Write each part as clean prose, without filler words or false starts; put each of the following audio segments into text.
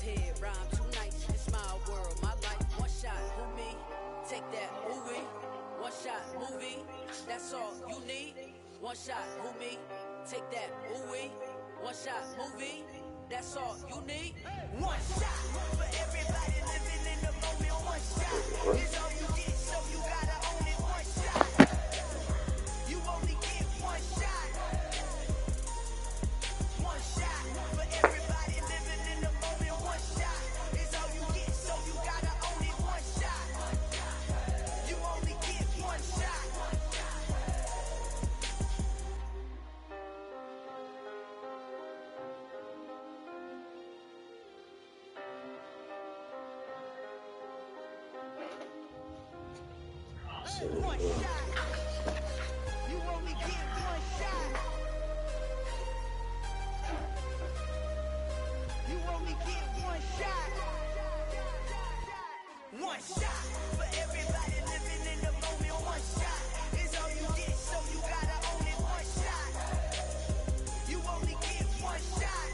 head, rhyme too nice. It's my world, my life. One shot, who me? Take that, movie. One shot, movie. That's all you need. One shot, who me? Take that, movie. One shot, movie. That's all you need. One shot for everybody living in the moment. One shot is all you get, so you gotta own it. One shot. You only get one shot. One shot for everybody living in the moment. One shot is all you get, so you gotta own it. One shot. You only get one shot. One shot. You only get one shot. You only get one shot. One shot for everybody living in the moment. One shot is all you get, so you gotta own it. One shot. You only get one shot.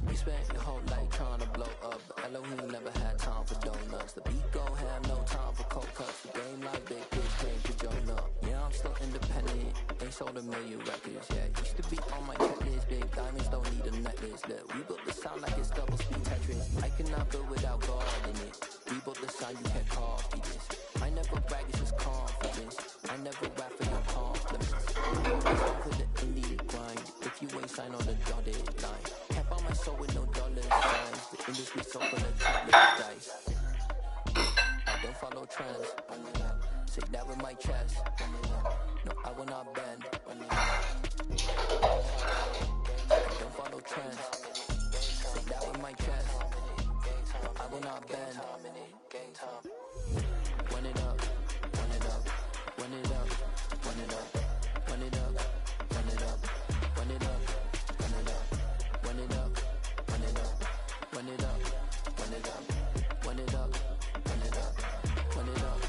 We spent your whole life trying to blow up, but Elohim never had time for donuts. The beat gon' have no time for cold cuts. The game like big bitch came to join up. Yeah, I'm still independent, ain't sold a million records yet. Used to be on my checklist, big diamonds don't need a necklace. Look, we built the sound like it's double speed Tetris. I cannot build without God in it. We built the sound, you can't copy this. I never brag, it's just confidence. I never rap for your compliments. It's over the indie grind. If you ain't signed on the dotted line, can't buy my soul with no dollar signs. The industry so full of chocolate dice. I don't follow trends. Say that with my chest. No, I will not bend. I don't follow trends. Say that with my chest. No, I will not bend. Run it up, run it up, run it up, run it up, run it up, run it up, run it up, run it up, run it up, run it up, run it up, run it up, run it up, run it up, run it up.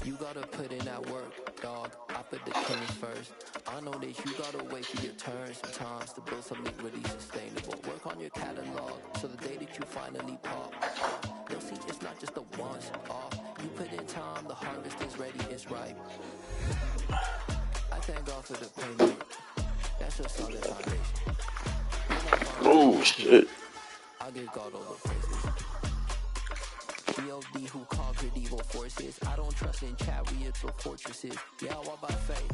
You gotta put in that work, dog. I put the killings first. I know that you gotta wait for your turn sometimes to build something really sustainable. Work on your catalog so the day that you finally pop, you'll see it's not just a once off. You put in time, the harvest is ready, it's ripe. I thank God for the payment. That's a solid foundation. Oh shit. I give God all the praises. G.O.D. who conquered evil forces. I don't trust in chariots or fortresses. Yeah, I walk by faith.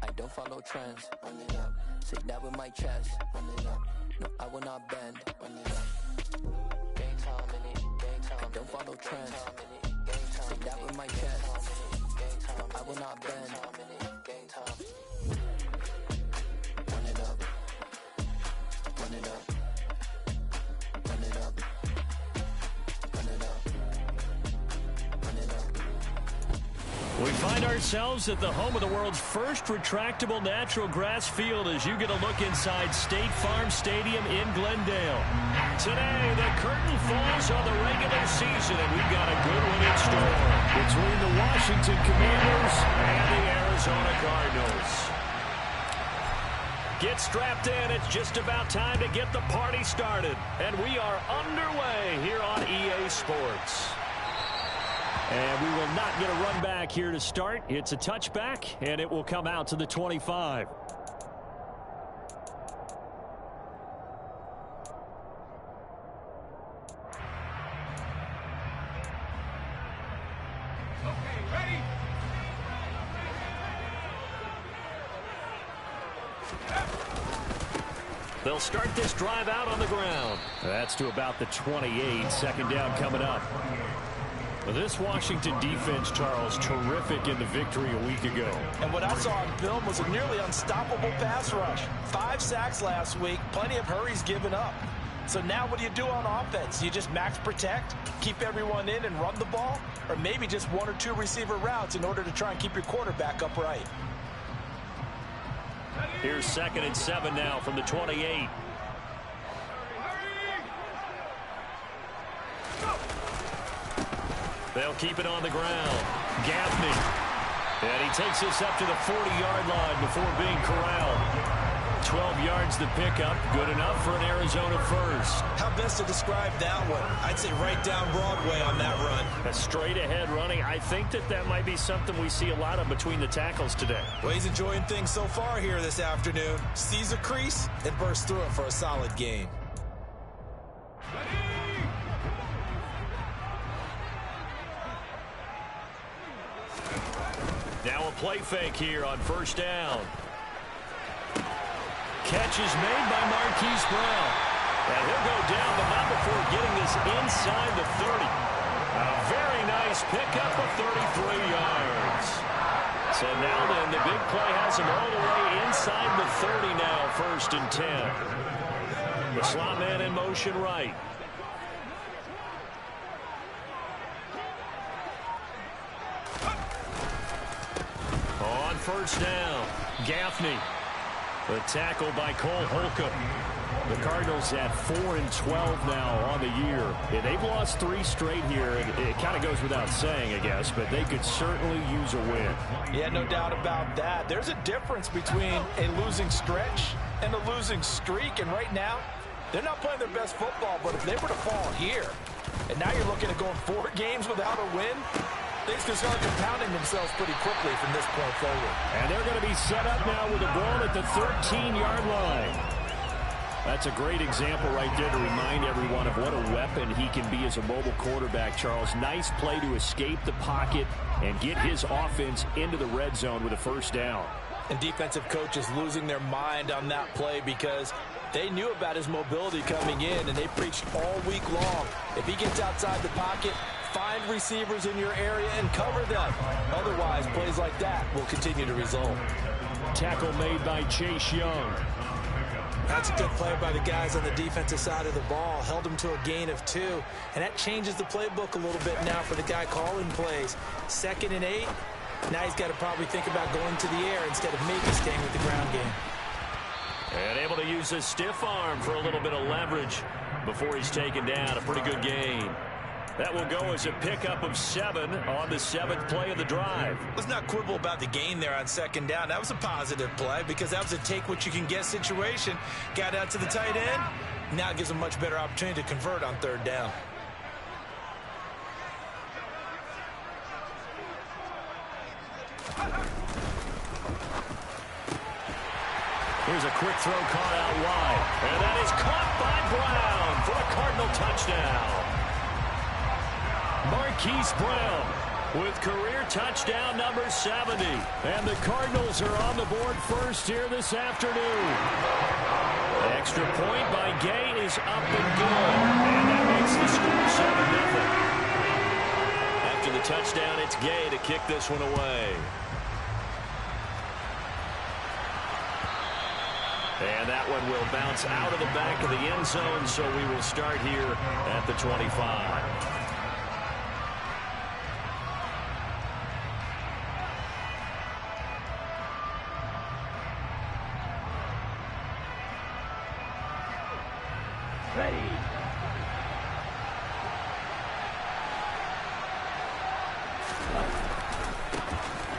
I don't follow trends. Run it up. Say that with my chest. Run it up. No, I will not bend. Run it up. Game time in it. Game time. I don't follow trends. Say that with my chest. No, I will not bend. Game time. Run it up. Run it up. Run it up. Run it up. Run it up. We find ourselves at the home of the world's first retractable natural grass field as you get a look inside State Farm Stadium in Glendale. Today, the curtain falls on the regular season, and we've got a good one in store between the Washington Commanders and the Arizona Cardinals. Get strapped in. It's just about time to get the party started. And we are underway here on EA Sports. And we will not get a run back here to start. It's a touchback, and it will come out to the 25. They'll start this drive out on the ground. That's to about the 28. Second down coming up. This Washington defense, Charles, terrific in the victory a week ago. And what I saw on film was a nearly unstoppable pass rush. 5 sacks last week, plenty of hurries given up. So now what do you do on offense? You just max protect, keep everyone in and run the ball? Or maybe just 1 or 2 receiver routes in order to try and keep your quarterback upright? Here's 2nd and 7 now from the 28. They'll keep it on the ground. Gaffney. And he takes this up to the 40-yard line before being corralled. 12 yards the pickup. Good enough for an Arizona first. How best to describe that one? I'd say right down Broadway on that run. A straight-ahead running. I think that might be something we see a lot of between the tackles today. Well, he's enjoying things so far here this afternoon. Sees a crease and bursts through it for a solid gain. Now a play fake here on first down. Catch is made by Marquise Brown. And he'll go down, but not before getting this inside the 30. A very nice pickup of 33 yards. So now then, the big play has him all the way inside the 30 now, 1st and 10. The slot man in motion right. On first down, Gaffney. The tackle by Cole Holcomb. The Cardinals at 4-12 now on the year. Yeah, they've lost 3 straight here. It kind of goes without saying, I guess, but they could certainly use a win. Yeah, no doubt about that. There's a difference between a losing stretch and a losing streak, and right now, they're not playing their best football, but if they were to fall here, and now you're looking at going 4 games without a win, things can start compounding themselves pretty quickly from this point forward. And they're going to be set up now with a ball at the 13-yard line. That's a great example right there to remind everyone of what a weapon he can be as a mobile quarterback, Charles. Nice play to escape the pocket and get his offense into the red zone with a first down. And defensive coaches losing their mind on that play because they knew about his mobility coming in, and they preached all week long. If he gets outside the pocket, find receivers in your area and cover them. Otherwise, plays like that will continue to result. Tackle made by Chase Young. That's a good play by the guys on the defensive side of the ball. Held him to a gain of 2. And that changes the playbook a little bit now for the guy calling plays. 2nd and 8. Now he's got to probably think about going to the air instead of maybe staying with the ground game. And able to use his stiff arm for a little bit of leverage before he's taken down. A pretty good gain. That will go as a pickup of 7 on the 7th play of the drive. Let's not quibble about the gain there on 2nd down. That was a positive play because that was a take-what-you-can-get situation. Got out to the tight end. Now it gives him a much better opportunity to convert on 3rd down. Here's a quick throw caught out wide. And that is caught by Brown for a Cardinal touchdown. Marquise Brown with career touchdown number 70. And the Cardinals are on the board first here this afternoon. Extra point by Gay is up and good. And that makes the score 7-0. After the touchdown, it's Gay to kick this one away. And that one will bounce out of the back of the end zone, so we will start here at the 25.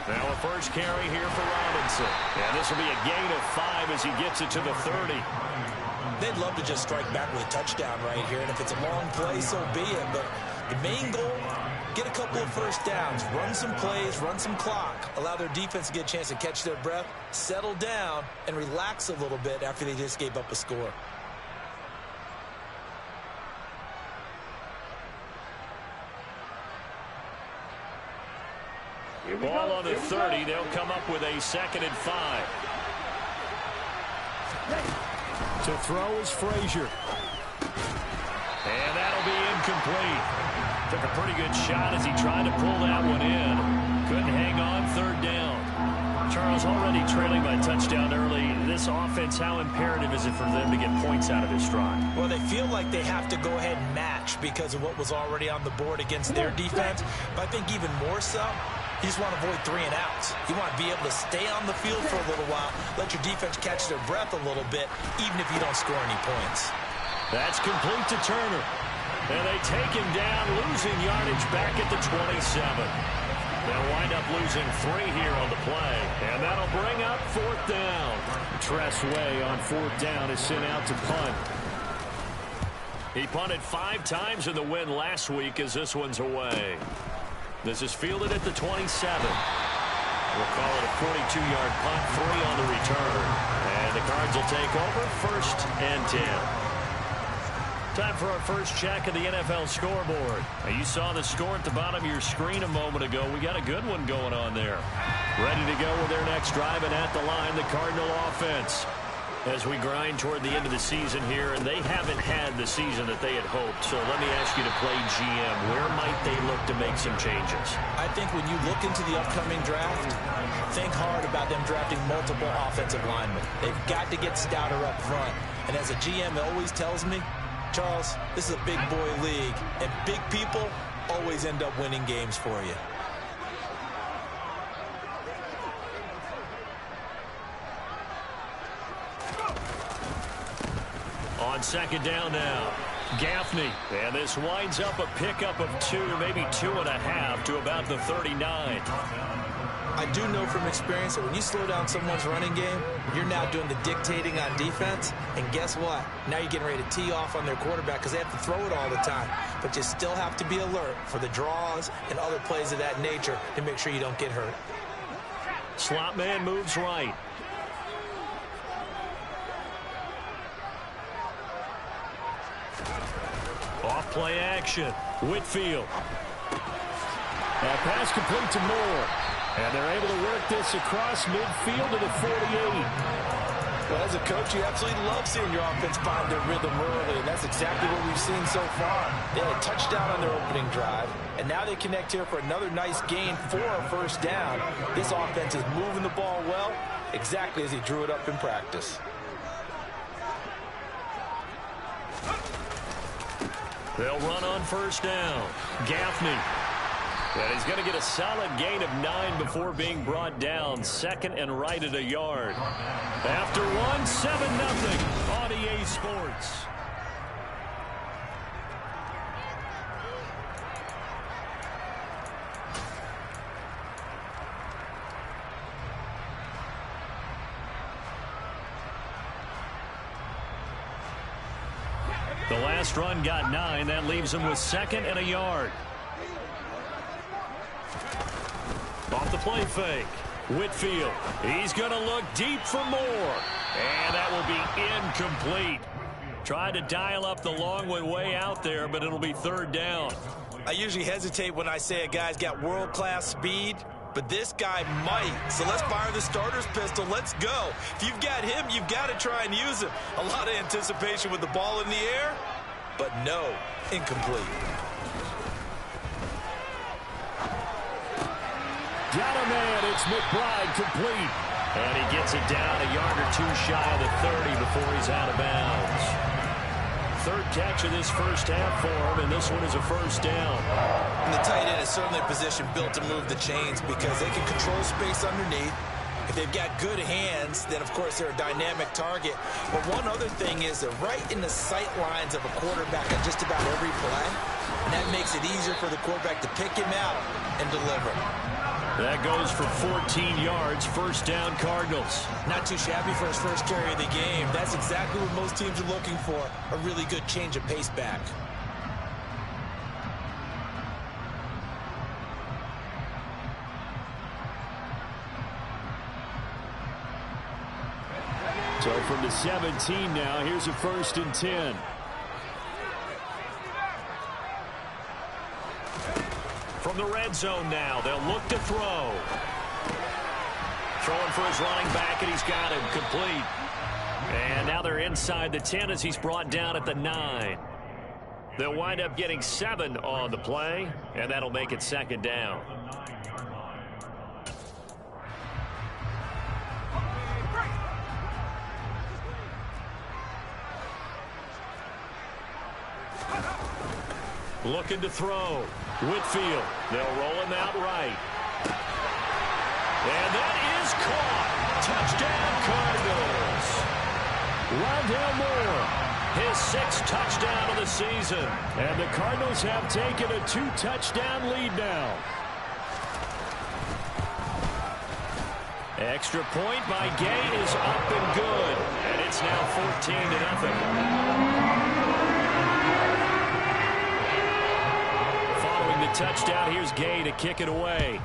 Now a first carry here for Robinson. And this will be a gain of 5 as he gets it to the 30. They'd love to just strike back with a touchdown right here. And if it's a long play, so be it. But the main goal, get a couple of first downs, run some plays, run some clock, allow their defense to get a chance to catch their breath, settle down, and relax a little bit after they just gave up a score. Ball on the 30. They'll come up with a 2nd and 5. To throw is Frazier. And that'll be incomplete. Took a pretty good shot as he tried to pull that one in. Couldn't hang on 3rd down. Charles, already trailing by touchdown early. This offense, how imperative is it for them to get points out of this drive? Well, they feel like they have to go ahead and match because of what was already on the board against their defense. But I think even more so, you just want to avoid 3 and outs. You want to be able to stay on the field for a little while, let your defense catch their breath a little bit, even if you don't score any points. That's complete to Turner. And they take him down, losing yardage back at the 27. They'll wind up losing 3 here on the play. And that'll bring up 4th down. Tress Way on 4th down is sent out to punt. He punted 5 times in the win last week as this one's away. This is fielded at the 27. We'll call it a 42-yard punt, 3 on the return. And the Cards will take over 1st and 10. Time for our first check of the NFL scoreboard. Now, you saw the score at the bottom of your screen a moment ago. We got a good one going on there. Ready to go with their next drive, and at the line, the Cardinal offense. As we grind toward the end of the season here, and they haven't had the season that they had hoped. So let me ask you to play GM. Where might they look to make some changes? I think when you look into the upcoming draft, think hard about them drafting multiple offensive linemen. They've got to get stouter up front. And as a GM always tells me, Charles, this is a big boy league, and big people always end up winning games for you. On 2nd down now, Gaffney. And this winds up a pickup of 2, maybe 2.5 to about the 39. I do know from experience that when you slow down someone's running game, you're now doing the dictating on defense. And guess what? Now you're getting ready to tee off on their quarterback because they have to throw it all the time. But you still have to be alert for the draws and other plays of that nature to make sure you don't get hurt. Slot man moves right. Off play action. Whitfield. That pass complete to Moore. And they're able to work this across midfield to the 48. Well, as a coach, you absolutely love seeing your offense find their rhythm early, and that's exactly what we've seen so far. They had a touchdown on their opening drive, and now they connect here for another nice gain for a 1st down. This offense is moving the ball well, exactly as he drew it up in practice. They'll run on 1st down. Gaffney. And he's going to get a solid gain of 9 before being brought down. 2nd and right at a yard. After 1, 7-0 on EA Sports. The last run got 9. That leaves him with 2nd and a yard. Off the play fake. Whitfield. He's going to look deep for more. And that will be incomplete. Tried to dial up the long one way out there, but it'll be 3rd down. I usually hesitate when I say a guy's got world-class speed, but this guy might. So let's fire the starter's pistol. Let's go. If you've got him, you've got to try and use him. A lot of anticipation with the ball in the air, but no, incomplete. Got a man, it's McBride complete. And he gets it down a yard or 2 shy of the 30 before he's out of bounds. 3rd catch of this 1st half for him, and this one is a 1st down. And the tight end is certainly a position built to move the chains because they can control space underneath. If they've got good hands, then of course they're a dynamic target. But one other thing is they're right in the sight lines of a quarterback on just about every play. And that makes it easier for the quarterback to pick him out and deliver. That goes for 14 yards, 1st down Cardinals. Not too shabby for his first carry of the game. That's exactly what most teams are looking for, a really good change of pace back. So from the 17 now, here's a 1st and 10. From the red zone now, they'll look to throw. Throwing for his running back, and he's got him complete. And now they're inside the 10 as he's brought down at the 9. They'll wind up getting 7 on the play, and that'll make it 2nd down. Looking to throw. Whitfield. They'll roll him out right. And that is caught. Touchdown Cardinals. Rondale Moore. his 6th touchdown of the season. And the Cardinals have taken a 2-touchdown lead now. Extra point by Gay is up and good. And it's now 14-0. Following the touchdown, here's Gay to kick it away.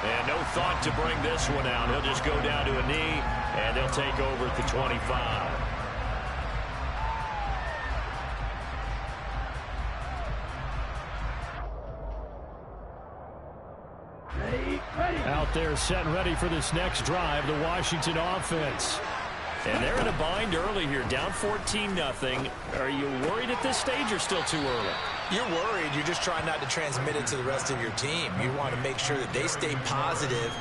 And no thought to bring this one out. He'll just go down to a knee, and they'll take over at the 25. Out there set and ready for this next drive, the Washington offense. And they're in a bind early here, down 14-0. Are you worried at this stage or still too early? You're worried. You're just trying not to transmit it to the rest of your team. You want to make sure that they stay positive.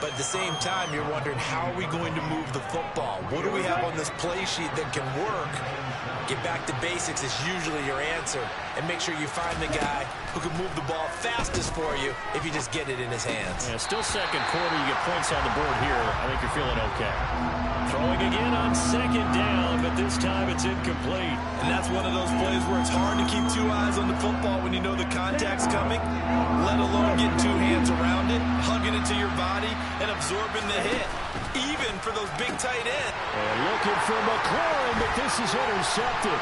But at the same time, you're wondering, how are we going to move the football? What do we have on this play sheet that can work? Get back to basics is usually your answer. And make sure you find the guy who can move the ball fastest for you if you just get it in his hands. Yeah, still second quarter. You get points on the board here. I think you're feeling okay. Throwing again on 2nd down, but this time it's incomplete. And that's one of those plays where it's hard to keep 2 eyes on the football when you know the contact's coming, let alone getting 2 hands around it, hugging it to your body, and absorbing the hit, even for those big tight ends. And looking for McLaurin, but this is intercepted.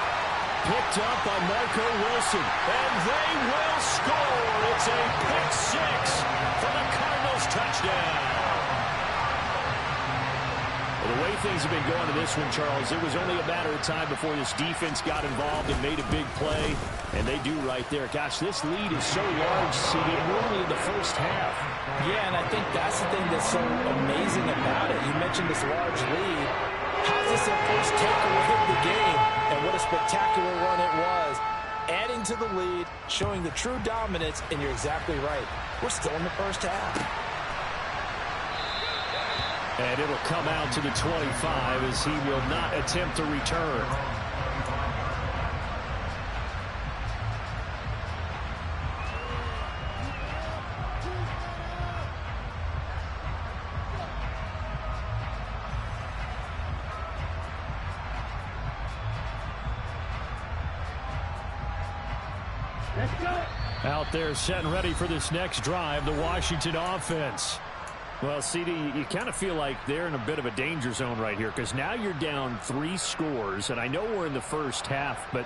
Picked up by Marco Wilson, and they will score. It's a pick 6 for the Cardinals touchdown. Well, the way things have been going to this one, Charles, it was only a matter of time before this defense got involved and made a big play, and they do right there. Gosh, this lead is so large, CD, only in the first half. Yeah, and I think that's the thing that's so amazing about it. You mentioned this large lead. How's this their first takeaway of the game? And what a spectacular run it was. Adding to the lead, showing the true dominance, and you're exactly right. We're still in the first half. And it'll come out to the 25 as he will not attempt to return. Out there set and ready for this next drive, the Washington offense. Well, CD, you kind of feel like they're in a bit of a danger zone right here because now you're down 3 scores, and I know we're in the first half, but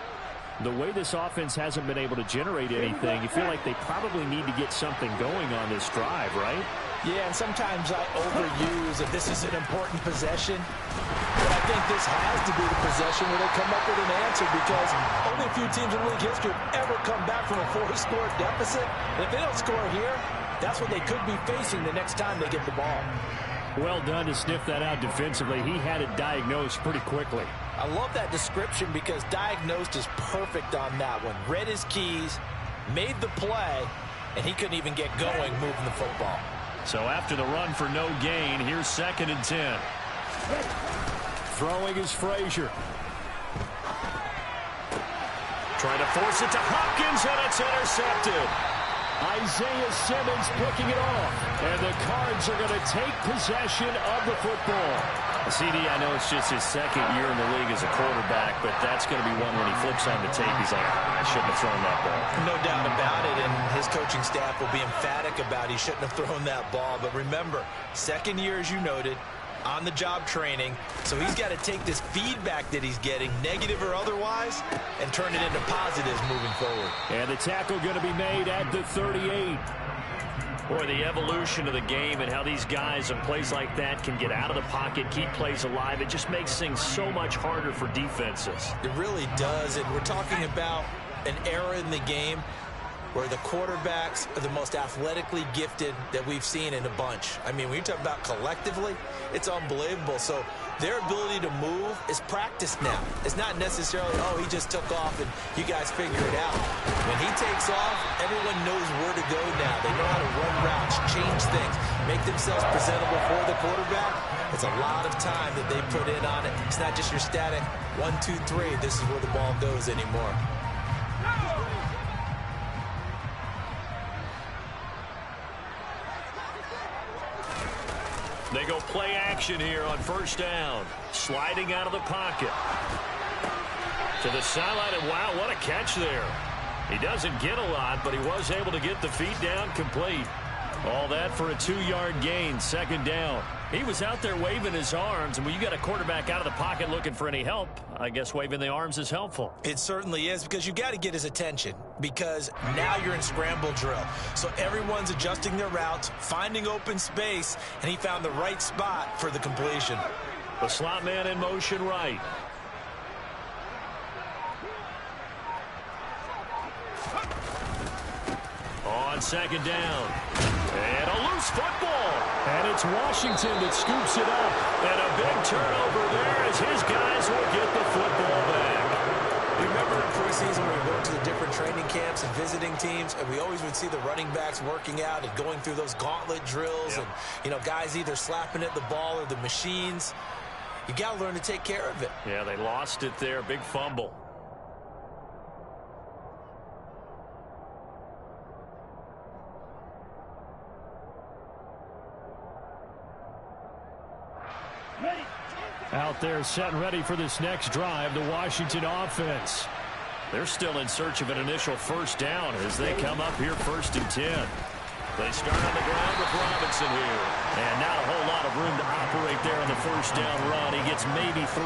the way this offense hasn't been able to generate anything, you feel like they probably need to get something going on this drive, right? Yeah, and sometimes I overuse that this is an important possession, but I think this has to be the possession where they come up with an answer because only a few teams in league history have ever come back from a 4-score deficit. And if they don't score here, that's what they could be facing the next time they get the ball. Well done to sniff that out defensively. He had it diagnosed pretty quickly. I love that description because diagnosed is perfect on that one. Read his keys, made the play, and he couldn't even get going moving the football. So after the run for no gain, here's 2nd and 10. Throwing is Frazier. Trying to force it to Hopkins, and it's intercepted. Isaiah Simmons picking it off. And the Cards are going to take possession of the football. CD, I know it's just his 2nd year in the league as a quarterback, but that's going to be one when he flips on the tape, he's like, I shouldn't have thrown that ball. No doubt about it, and his coaching staff will be emphatic about he shouldn't have thrown that ball. But remember, 2nd year, as you noted, on-the-job training, so he's got to take this feedback that he's getting, negative or otherwise, and turn it into positives moving forward. And the tackle going to be made at the 38. Boy, the evolution of the game and how these guys in plays like that can get out of the pocket, keep plays alive, it just makes things so much harder for defenses. It really does, and we're talking about an era in the game where the quarterbacks are the most athletically gifted that we've seen in a bunch. I mean, when you talk about collectively, it's unbelievable. So their ability to move is practiced now. It's not necessarily, oh, he just took off and you guys figure it out. When he takes off, everyone knows where to go now. They know how to run routes, change things, make themselves presentable for the quarterback. It's a lot of time that they put in on it. It's not just your static 1, 2, 3, this is where the ball goes anymore. They go play action here on first down. Sliding out of the pocket. To the sideline, and wow, what a catch there. He doesn't get a lot, but he was able to get the feet down complete. All that for a 2-yard gain, second down. He was out there waving his arms, and when you got a quarterback out of the pocket looking for any help, I guess waving the arms is helpful. It certainly is, because you got to get his attention, because now you're in scramble drill. So everyone's adjusting their routes, finding open space, and he found the right spot for the completion. The slot man in motion right. On second down. And a loose football. And it's Washington that scoops it up. And a big turnover there as his guys will get the football back. You remember in preseason when we went to the different training camps and visiting teams, and we always would see the running backs working out and going through those gauntlet drills, and, you know, guys either slapping at the ball or the machines. You got to learn to take care of it. Yeah, they lost it there. Big fumble. Out there set and ready for this next drive, the Washington offense. They're still in search of an initial first down as they come up here 1st and 10. They start on the ground with Robinson here. And not a whole lot of room to operate there on the first down run. He gets maybe 3.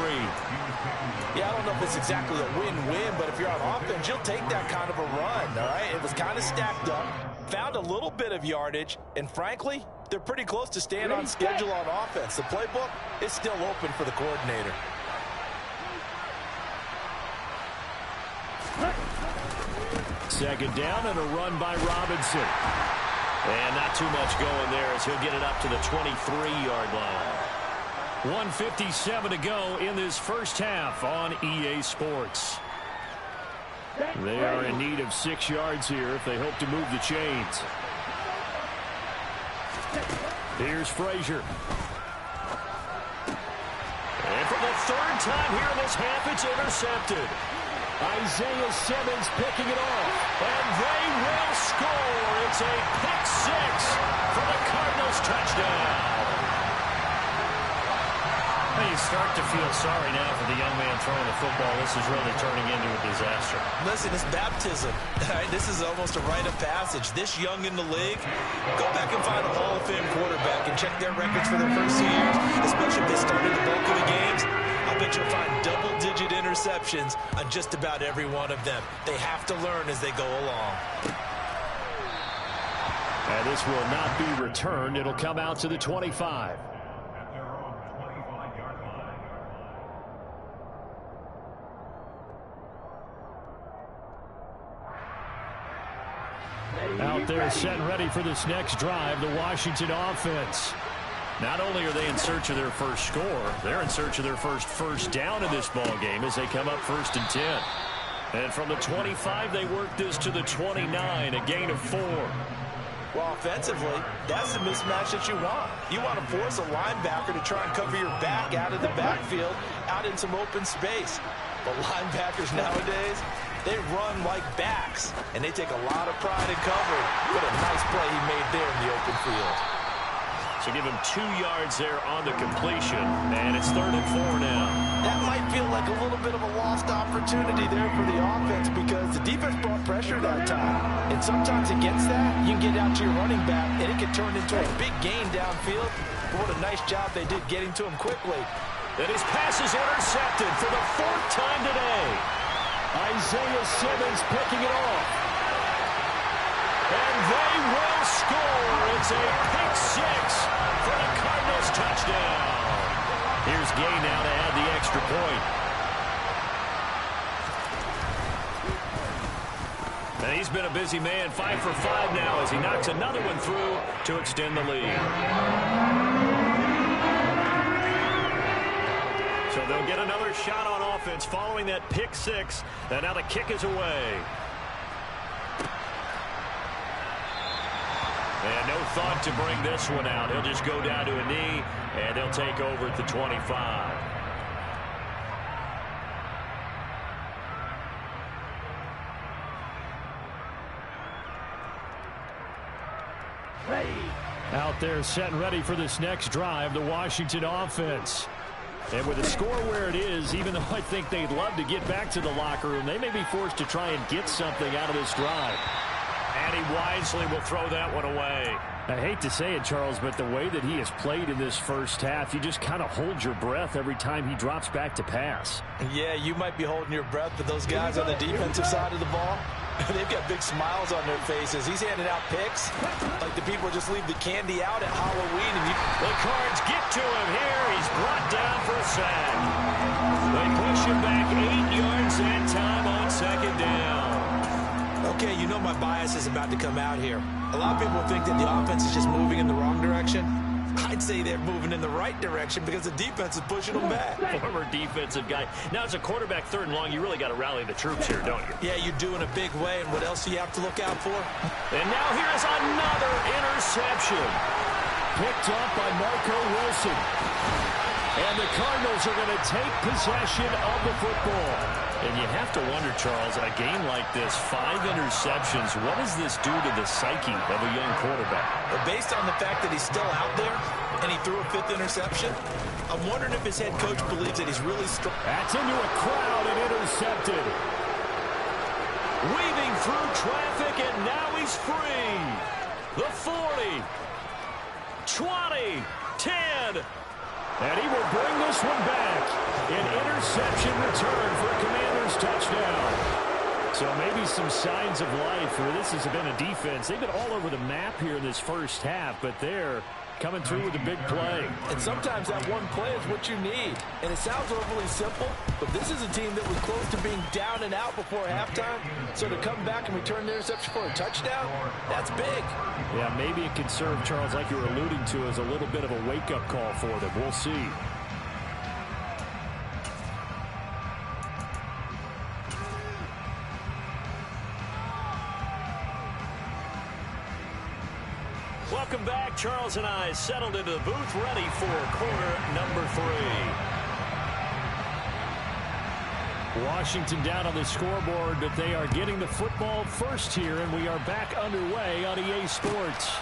Yeah, I don't know if it's exactly a win-win, but if you're on offense, you'll take that kind of a run, all right? It was kind of stacked up, found a little bit of yardage, and frankly, they're pretty close to staying on schedule on offense. The playbook is still open for the coordinator. Second down and a run by Robinson. And not too much going there as he'll get it up to the 23-yard line. 1:57 to go in this first half on EA Sports. They are in need of 6 yards here if they hope to move the chains. Here's Frazier. And for the 3rd time here in this half, it's intercepted. Isaiah Simmons picking it off. And they will score. It's a pick 6 for the Cardinals touchdown. Well, you start to feel sorry now for the young man throwing the football. This is really turning into a disaster. Listen, it's baptism. Right? This is almost a rite of passage. This young in the league, go back and find a Hall of Fame quarterback and check their records for their first 2 years, especially if they started the bulk of the games. I bet you'll find double-digit interceptions on just about every one of them. They have to learn as they go along. And this will not be returned. It'll come out to the 25. Out there set and ready for this next drive, the Washington offense. Not only are they in search of their first score, they're in search of their first down in this ball game as they come up 1st and 10. And from the 25, they work this to the 29, a gain of 4. Well, offensively, that's the mismatch that you want. You want to force a linebacker to try and cover your back out of the backfield, out in some open space. But linebackers nowadays, they run like backs, and they take a lot of pride in covering. What a nice play he made there in the open field. So give him 2 yards there on the completion, and it's 3rd and 4 now. That might feel like a little bit of a lost opportunity there for the offense because the defense brought pressure that time. And sometimes against that, you can get out to your running back, and it can turn into a big gain downfield. But what a nice job they did getting to him quickly. And his pass is intercepted for the 4th time today. Isaiah Simmons picking it off. And they will score. It's a pick 6 for the Cardinals touchdown. Here's Gay now to add the extra point. And he's been a busy man, 5 for 5 now as he knocks another one through to extend the lead. So they'll get another shot on offense following that pick 6, and now the kick is away. And no thought to bring this one out. He'll just go down to a knee, and they'll take over at the 25. Out there set and ready for this next drive, the Washington offense. And with the score where it is, even though I think they'd love to get back to the locker room, they may be forced to try and get something out of this drive. And he wisely will throw that one away. I hate to say it, Charles, but the way that he has played in this first half, you just kind of hold your breath every time he drops back to pass. Yeah, you might be holding your breath, but those guys on the defensive side of the ball, they've got big smiles on their faces. He's handing out picks like the people just leave the candy out at Halloween. And the Cards get to him here. He's brought down for a sack. They push him back 8 yards that time on second down. Okay, you know my bias is about to come out here. A lot of people think that the offense is just moving in the wrong direction. I'd say they're moving in the right direction because the defense is pushing them back. Former defensive guy. Now, as a quarterback, 3rd and long, you really got to rally the troops here, don't you? Yeah, you do in a big way. And what else do you have to look out for? And now here's another interception. Picked up by Marco Wilson. And the Cardinals are going to take possession of the football. And you have to wonder, Charles, in a game like this, 5 interceptions, what does this do to the psyche of a young quarterback? But based on the fact that he's still out there and he threw a 5th interception, I'm wondering if his head coach believes that he's really strong. That's into a crowd and intercepted. Weaving through traffic, and now he's free. The 40, 20, 10. And he will bring this one back. An interception return for a Commanders touchdown. So maybe some signs of life where this has been a defense. They've been all over the map here in this first half, but they're coming through with a big play. And sometimes that one play is what you need. And it sounds overly simple, but this is a team that was close to being down and out before halftime. So to come back and return the interception for a touchdown, that's big. Yeah, maybe it can serve, Charles, like you were alluding to, as a little bit of a wake-up call for them. We'll see. Welcome back. Charles and I settled into the booth, ready for quarter number 3. Washington down on the scoreboard, but they are getting the football first here, and we are back underway on EA Sports.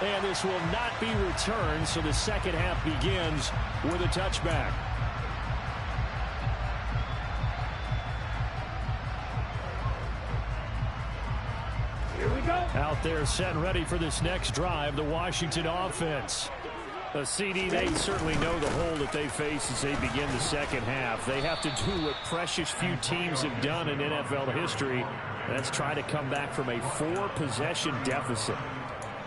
And this will not be returned, so the second half begins with a touchback. Out there set and ready for this next drive, the Washington offense. A CD, they certainly know the hole that they face as they begin the second half. They have to do what precious few teams have done in NFL history. That's try to come back from a 4-possession deficit.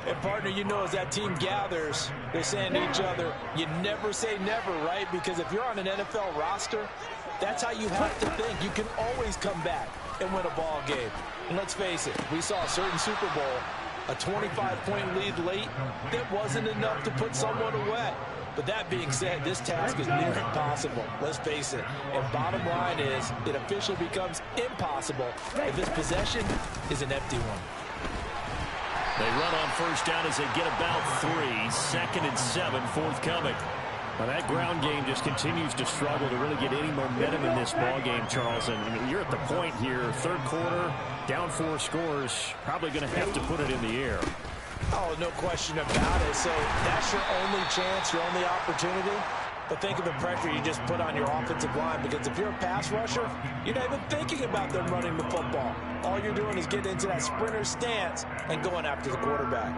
And, partner, you know, as that team gathers, they're saying to each other, you never say never, right? Because if you're on an NFL roster, that's how you have to think. You can always come back and win a ball game. And let's face it, we saw a certain Super Bowl, a 25-point lead late, that wasn't enough to put someone away. But that being said, this task is near impossible. Let's face it. And bottom line is, it officially becomes impossible if this possession is an empty one. They run on first down as they get about 3. 2nd and 7 forthcoming. Well, that ground game just continues to struggle to really get any momentum in this ball game, Charles. And you're at the point here, 3rd quarter, down 4 scores, probably going to have to put it in the air. Oh, no question about it. So that's your only chance, your only opportunity. But think of the pressure you just put on your offensive line, because if you're a pass rusher, you're not even thinking about them running the football. All you're doing is getting into that sprinter stance and going after the quarterback.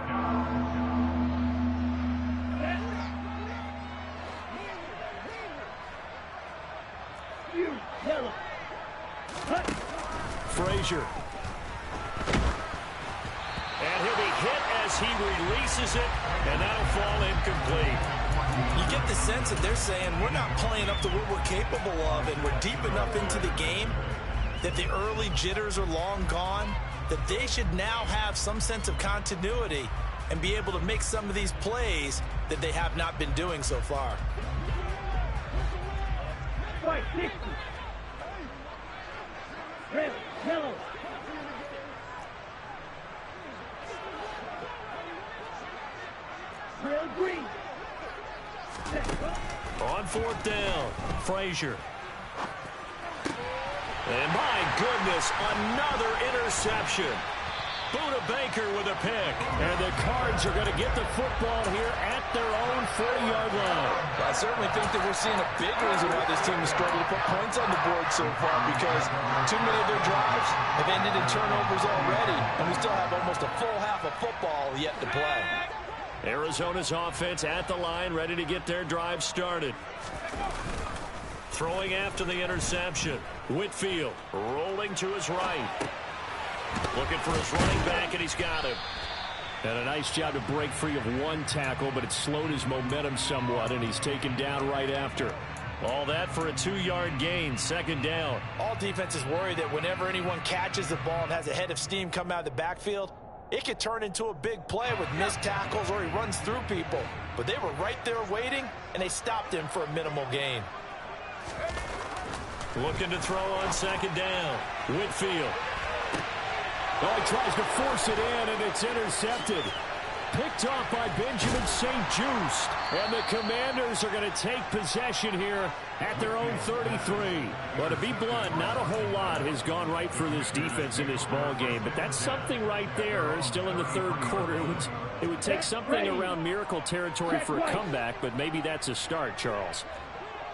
Frazier. And he'll be hit as he releases it, and that'll fall incomplete. You get the sense that they're saying we're not playing up to what we're capable of, and we're deep enough into the game that the early jitters are long gone, that they should now have some sense of continuity and be able to make some of these plays that they have not been doing so far. Right, 60. Red, yellow. Red, green. On 4th down, Frazier. And my goodness, another interception. Buda Baker with a pick. And the Cards are going to get the football here at their own 40-yard line. I certainly think that we're seeing a big reason why this team has struggled to put points on the board so far, because too many of their drives have ended in turnovers already, and we still have almost a full half of football yet to play. Arizona's offense at the line, ready to get their drive started. Throwing after the interception. Whitfield rolling to his right. Looking for his running back, and he's got him. And a nice job to break free of one tackle, but it slowed his momentum somewhat, and he's taken down right after. All that for a 2-yard gain, 2nd down. All defenses worry that whenever anyone catches the ball and has a head of steam come out of the backfield, it could turn into a big play with missed tackles or he runs through people. But they were right there waiting, and they stopped him for a minimal gain. Looking to throw on 2nd down. Whitfield. Oh, he tries to force it in, and it's intercepted. Picked off by Benjamin St-Juste. And the Commanders are going to take possession here at their own 33. Well, to be blunt, not a whole lot has gone right for this defense in this ball game, but that's something right there. Still in the 3rd quarter. It would take something around miracle territory for a comeback, but maybe that's a start, Charles.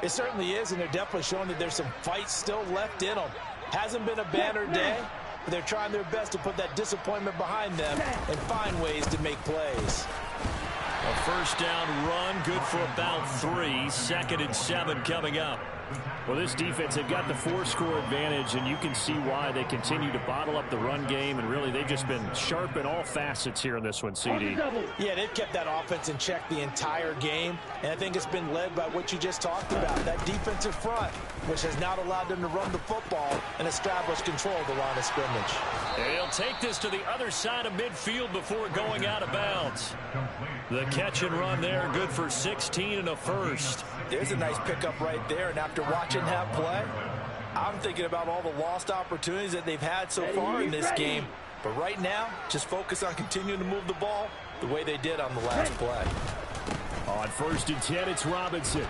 It certainly is, and they're definitely showing that there's some fight still left in them. Hasn't been a banner day, but they're trying their best to put that disappointment behind them and find ways to make plays. A 1st down run, good for about 3. 2nd and 7 coming up. Well, this defense, they've got the 4-score advantage, and you can see why they continue to bottle up the run game, and really they've just been sharp in all facets here in this one, CD. Yeah, they've kept that offense in check the entire game, and I think it's been led by what you just talked about, that defensive front, which has not allowed them to run the football and establish control of the line of scrimmage. They'll take this to the other side of midfield before going out of bounds. The catch and run there, good for 16 and a 1st. There's a nice pickup right there, and after watching that play, I'm thinking about all the lost opportunities that they've had so far in this game. But right now, just focus on continuing to move the ball the way they did on the last play. On 1st and 10, it's Robinson.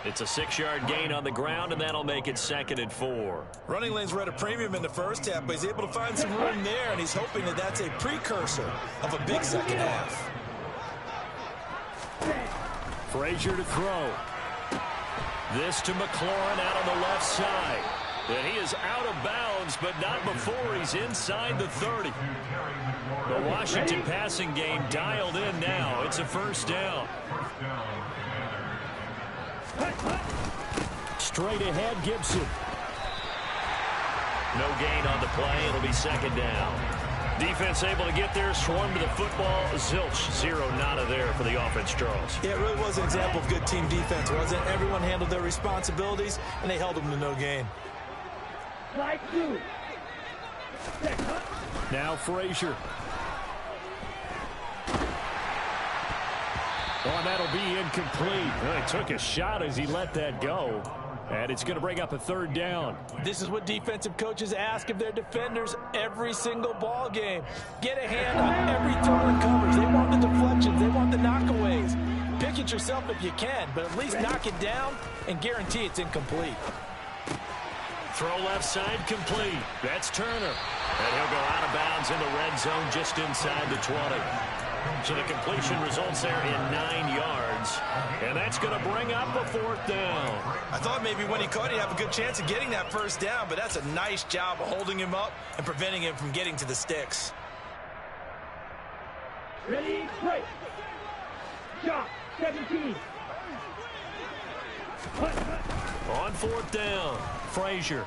It's a 6-yard gain on the ground, and that'll make it 2nd and 4. Running lanes were at a premium in the 1st half, but he's able to find some room there, and he's hoping that that's a precursor of a big 2nd half. Frazier to throw. This to McLaurin out on the left side. And he is out of bounds, but not before he's inside the 30. The Washington passing game dialed in now. It's a 1st down. Straight ahead, Gibson. No gain on the play. It'll be 2nd down. Defense able to get there, swarm to the football. Zilch, 0 nada there for the offense, Charles. Yeah, it really was an example of good team defense, wasn't it? Everyone handled their responsibilities, and they held them to no gain. Now Frazier. Oh, that'll be incomplete. Well, he took a shot as he let that go. And it's going to bring up a 3rd down. This is what defensive coaches ask of their defenders every single ball game. Get a hand on every throw and covers. They want the deflections. They want the knockaways. Pick it yourself if you can, but at least knock it down and guarantee it's incomplete. Throw left side complete. That's Turner. And he'll go out of bounds in the red zone just inside the 20. So the completion results there in 9 yards. And that's going to bring up a 4th down. I thought maybe when he caught, he'd have a good chance of getting that 1st down, but that's a nice job of holding him up and preventing him from getting to the sticks. Ready, break. Shot, 17. On 4th down, Frazier.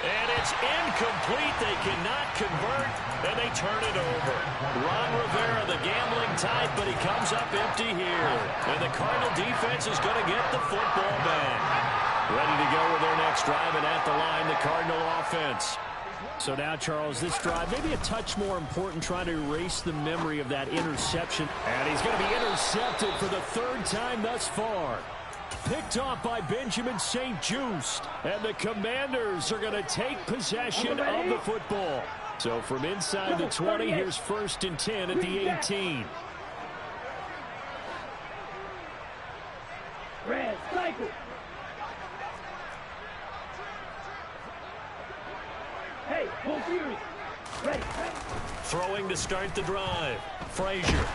And it's incomplete. They cannot convert, and they turn it over. Ron Rivera, the gambling type, but he comes up empty here. And the Cardinal defense is going to get the football back. Ready to go with their next drive, and at the line, the Cardinal offense. So now, Charles, this drive maybe a touch more important, trying to erase the memory of that interception. And he's going to be intercepted for the 3rd time thus far. Picked off by Benjamin St-Juste. And the Commanders are going to take possession of the football. So from inside the 20, here's 1st and 10 at the 18. Red cycle. Throwing to start the drive. Frazier.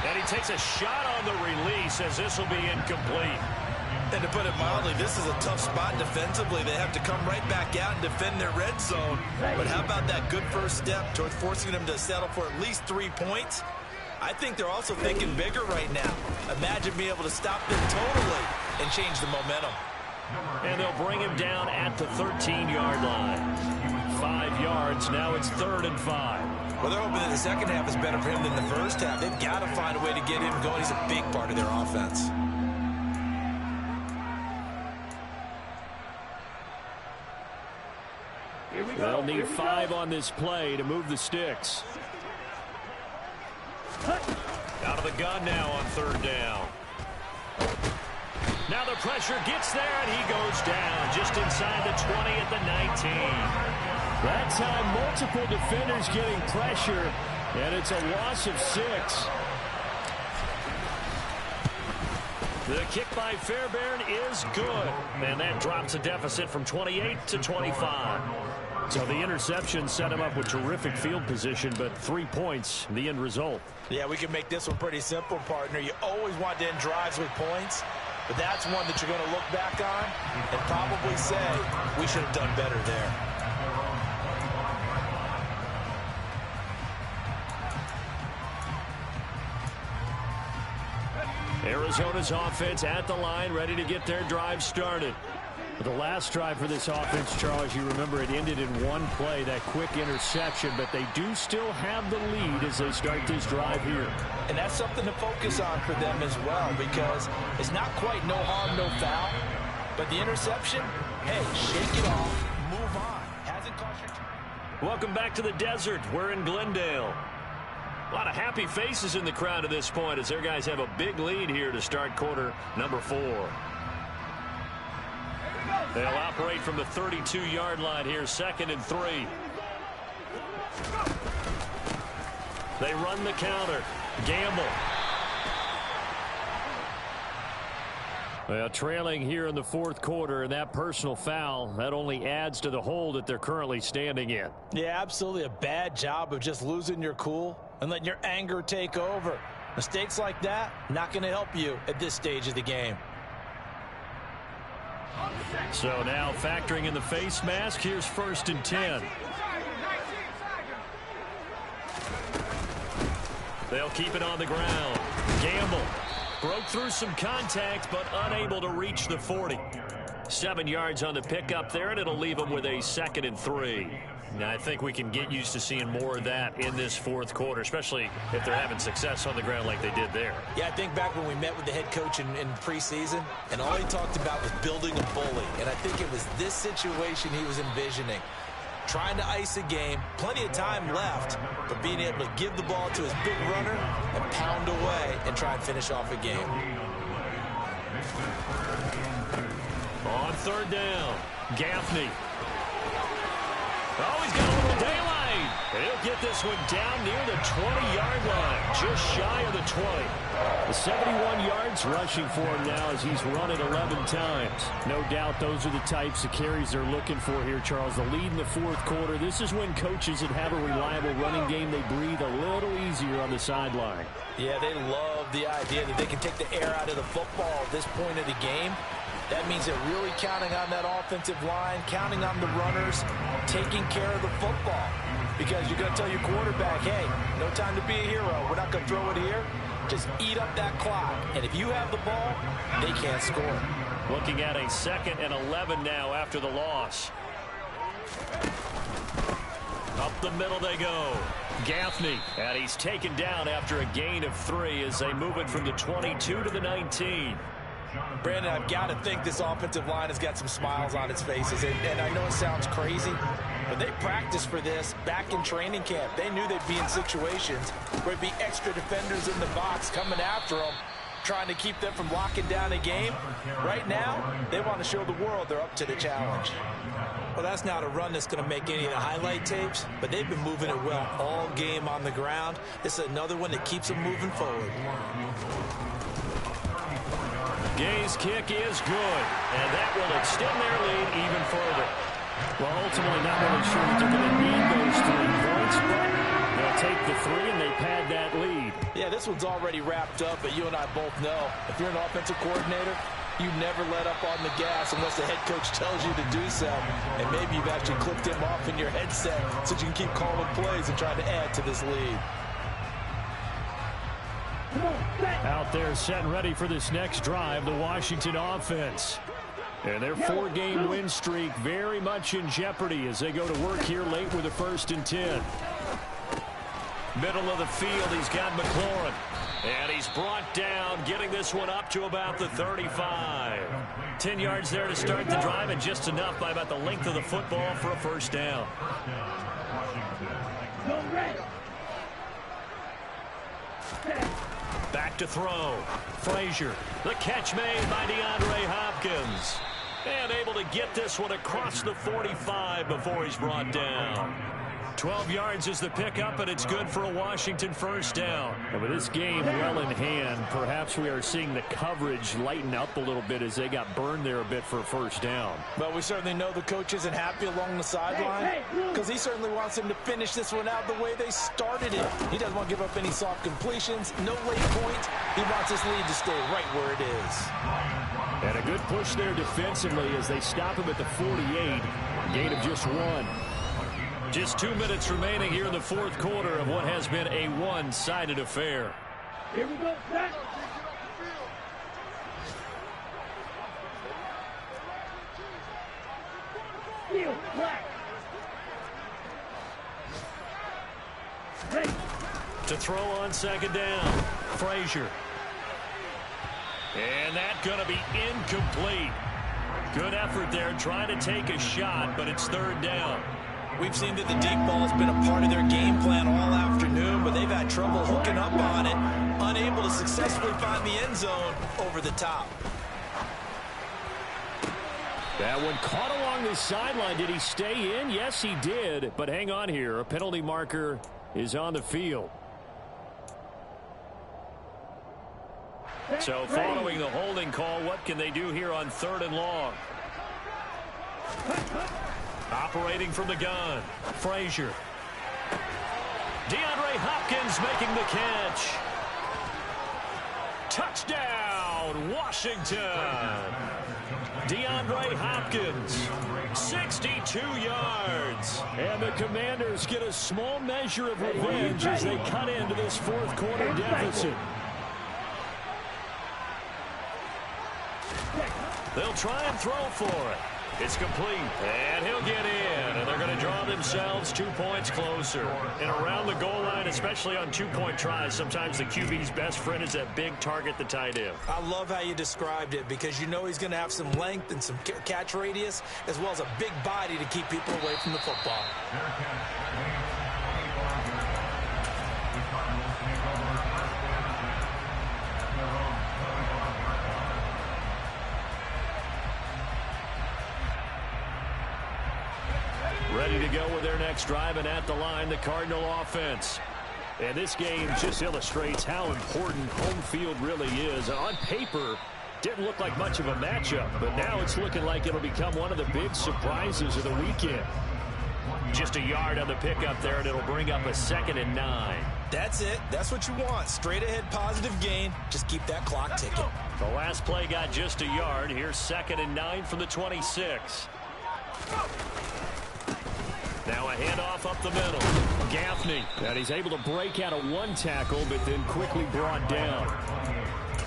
And he takes a shot on the release as this will be incomplete. And to put it mildly, this is a tough spot defensively. They have to come right back out and defend their red zone. But how about that good first step towards forcing them to settle for at least 3 points? I think they're also thinking bigger right now. Imagine being able to stop them totally and change the momentum. And they'll bring him down at the 13-yard line. 5 yards. Now it's 3rd and 5. Well, they're hoping that the second half is better for him than the first half. They've got to find a way to get him going. He's a big part of their offense. They'll need 5 on this play to move the sticks. Out of the gun now on 3rd down. Now the pressure gets there, and he goes down just inside the 20 at the 19. That time, multiple defenders getting pressure, and it's a loss of 6. The kick by Fairbairn is good, and that drops a deficit from 28 to 25. So the interception set him up with terrific field position, but 3 points, the end result. Yeah, we can make this one pretty simple, partner. You always want to end drives with points, but that's one that you're going to look back on and probably say, we should have done better there. Arizona's offense at the line, ready to get their drive started. The last drive for this offense, Charles, you remember it ended in one play, that quick interception, but they do still have the lead as they start this drive here. And that's something to focus on for them as well, because it's not quite no harm, no foul, but the interception, hey, shake it off, move on. Hasn't cost your... Welcome back to the desert. We're in Glendale. A lot of happy faces in the crowd at this point as their guys have a big lead here to start quarter number 4. They'll operate from the 32-yard line here, 2nd and 3. They run the counter. Gamble. Well, trailing here in the 4th quarter, and that personal foul, that only adds to the hole that they're currently standing in. Yeah, absolutely a bad job of just losing your cool and letting your anger take over. Mistakes like that, not going to help you at this stage of the game. So now factoring in the face mask, here's 1st and 10. They'll keep it on the ground. Gamble broke through some contact, but unable to reach the 40. 7 yards on the pickup there, and it'll leave them with a 2nd and 3. Now, I think we can get used to seeing more of that in this 4th quarter, especially if they're having success on the ground like they did there. Yeah, I think back when we met with the head coach in preseason, and all he talked about was building a bully. And I think it was this situation he was envisioning. Trying to ice a game, plenty of time left, but being able to give the ball to his big runner and pound away and try and finish off a game. On 3rd down, Gaffney. Oh, he's got a little daylight. He'll get this one down near the 20-yard line, just shy of the 20. The 71 yards rushing for him now as he's run it 11 times. No doubt those are the types of carries they're looking for here, Charles. The lead in the 4th quarter. This is when coaches that have a reliable running game, they breathe a little easier on the sideline. Yeah, they love the idea that they can take the air out of the football at this point of the game. That means they're really counting on that offensive line, counting on the runners, taking care of the football. Because you're going to tell your quarterback, hey, no time to be a hero. We're not going to throw it here. Just eat up that clock. And if you have the ball, they can't score. Looking at a 2nd and 11 now after the loss. Up the middle they go. Gaffney, and he's taken down after a gain of 3 as they move it from the 22 to the 19. Brandon, I've got to think this offensive line has got some smiles on its faces. And I know it sounds crazy, but they practiced for this back in training camp. They knew they'd be in situations where there'd be extra defenders in the box coming after them, trying to keep them from locking down a game. Right now, they want to show the world they're up to the challenge. Well, that's not a run that's going to make any of the highlight tapes, but they've been moving it well all game on the ground. This is another one that keeps them moving forward. Gay's kick is good, and that will extend their lead even further. Well, ultimately not really sure that they're going to need those 3 points, but this one's already wrapped up, but you and I both know if you're an offensive coordinator, you never let up on the gas unless the head coach tells you to do so. And maybe you've actually clipped him off in your headset so you can keep calling plays and trying to add to this lead. Out there set and ready for this next drive, the Washington offense. And their 4-game win streak very much in jeopardy as they go to work here late with a 1st and 10. Middle of the field, he's got McLaurin. And he's brought down, getting this one up to about the 35. 10 yards there to start the drive, and just enough by about the length of the football for a 1st down. Back to throw. Frazier. The catch made by DeAndre Hopkins. And able to get this one across the 45 before he's brought down. 12 yards is the pickup, and it's good for a Washington 1st down. And with this game well in hand, perhaps we are seeing the coverage lighten up a little bit as they got burned there a bit for a 1st down. But we certainly know the coach isn't happy along the sideline because he certainly wants them to finish this one out the way they started it. He doesn't want to give up any soft completions, no late points. He wants this lead to stay right where it is. And a good push there defensively as they stop him at the 48. Gain of just 1. Just 2 minutes remaining here in the 4th quarter of what has been a one-sided affair. Here we go, set. Steal, black. Ready. To throw on 2nd down. Frazier. And that's going to be incomplete. Good effort there trying to take a shot, but it's 3rd down. We've seen that the deep ball has been a part of their game plan all afternoon, but they've had trouble hooking up on it, unable to successfully find the end zone over the top. That one caught along the sideline. Did he stay in? Yes, he did. But hang on here. A penalty marker is on the field. So following the holding call, what can they do here on 3rd and long? Operating from the gun, Frazier. DeAndre Hopkins making the catch. Touchdown, Washington. DeAndre Hopkins, 62 yards. And the Commanders get a small measure of revenge as they cut into this 4th quarter deficit. They'll try and throw for it. It's complete, and he'll get in, and they're going to draw themselves 2 points closer. And around the goal line, especially on 2-point tries, sometimes the QB's best friend is that big target, the tight end. I love how you described it because you know he's going to have some length and some catch radius as well as a big body to keep people away from the football. Ready to go with their next drive, and at the line, the Cardinal offense. And this game just illustrates how important home field really is. On paper, didn't look like much of a matchup, but now it's looking like it'll become one of the big surprises of the weekend. Just a yard on the pickup there, and it'll bring up a 2nd and 9. That's it. That's what you want. Straight ahead positive gain. Just keep that clock ticking. The last play got just a yard. Here's 2nd and 9 from the 26. Now a handoff up the middle. Gaffney. And he's able to break out of 1 tackle, but then quickly brought down.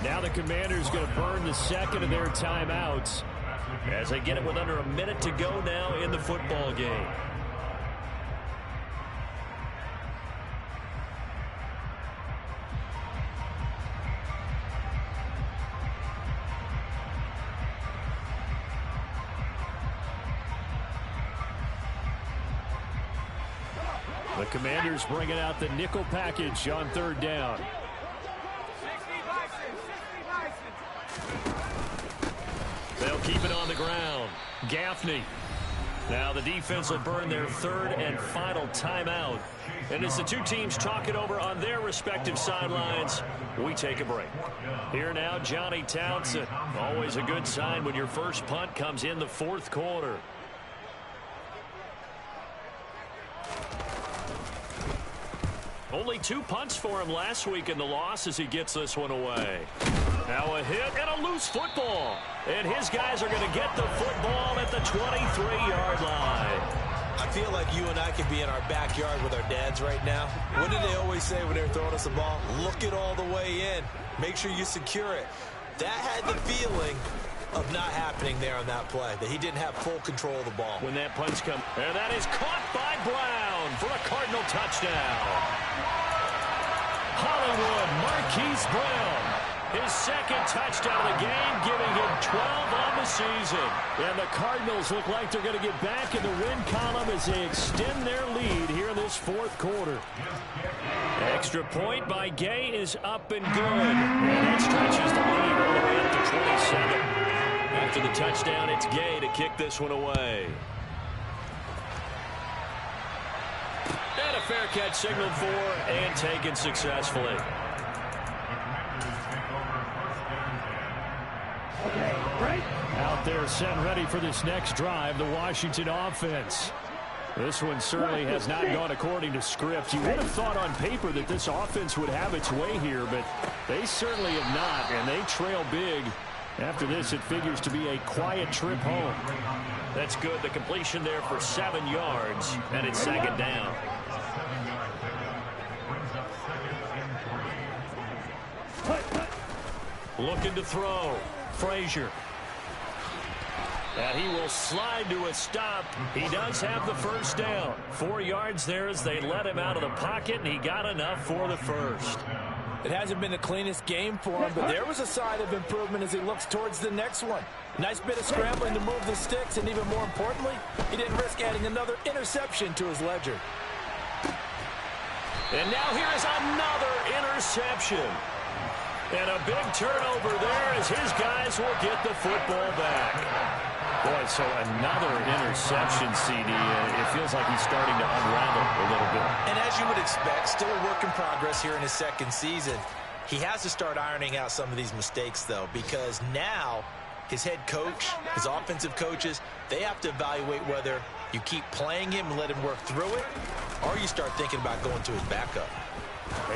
Now the Commanders going to burn the 2nd of their timeouts as they get it with under a minute to go now in the football game. The Commanders bringing out the nickel package on 3rd down. They'll keep it on the ground. Gaffney. Now the defense will burn their 3rd and final timeout. And as the two teams talk it over on their respective sidelines, we take a break. Here now, Johnny Townsend. Always a good sign when your first punt comes in the 4th quarter. Only 2 punts for him last week in the loss as he gets this one away. Now a hit and a loose football. And his guys are going to get the football at the 23-yard line. I feel like you and I could be in our backyard with our dads right now. What did they always say when they were throwing us the ball? Look it all the way in. Make sure you secure it. That had the feeling of not happening there on that play, that he didn't have full control of the ball. When that punch comes, and that is caught by Brown for a Cardinal touchdown. Hollywood Marquise Brown, his second touchdown of the game, giving him 12 on the season. And the Cardinals look like they're going to get back in the win column as they extend their lead here in this fourth quarter. Extra point by Gay is up and good. And that stretches the lead all the way up to 27. After the touchdown, it's Gay to kick this one away. And a fair catch signaled for and taken successfully. Okay, right? Out there set and ready for this next drive, the Washington offense. This one certainly has not gone according to script. You would have thought on paper that this offense would have its way here, but they certainly have not, and they trail big. After this, it figures to be a quiet trip home. That's good. The completion there for 7 yards, and it's second down. Looking to throw. Frazier. And he will slide to a stop. He does have the first down. 4 yards there as they let him out of the pocket, and he got enough for the first. It hasn't been the cleanest game for him, but there was a sign of improvement as he looks towards the next one. Nice bit of scrambling to move the sticks, and even more importantly, he didn't risk adding another interception to his ledger. And now here is another interception. And a big turnover there as his guys will get the football back. Boy, so another interception, CD. It feels like he's starting to unravel a little bit. And as you would expect, still a work in progress here in his second season. He has to start ironing out some of these mistakes, though, because now his head coach, his offensive coaches, they have to evaluate whether you keep playing him and let him work through it, or you start thinking about going to his backup.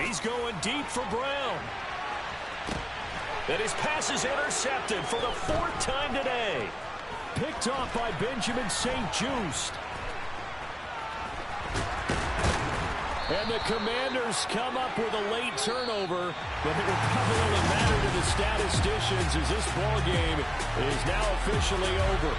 He's going deep for Brown. And his pass is intercepted for the 4th time today. Picked off by Benjamin St-Juste. And the Commanders come up with a late turnover, but it will probably only matter to the statisticians as this ball game is now officially over.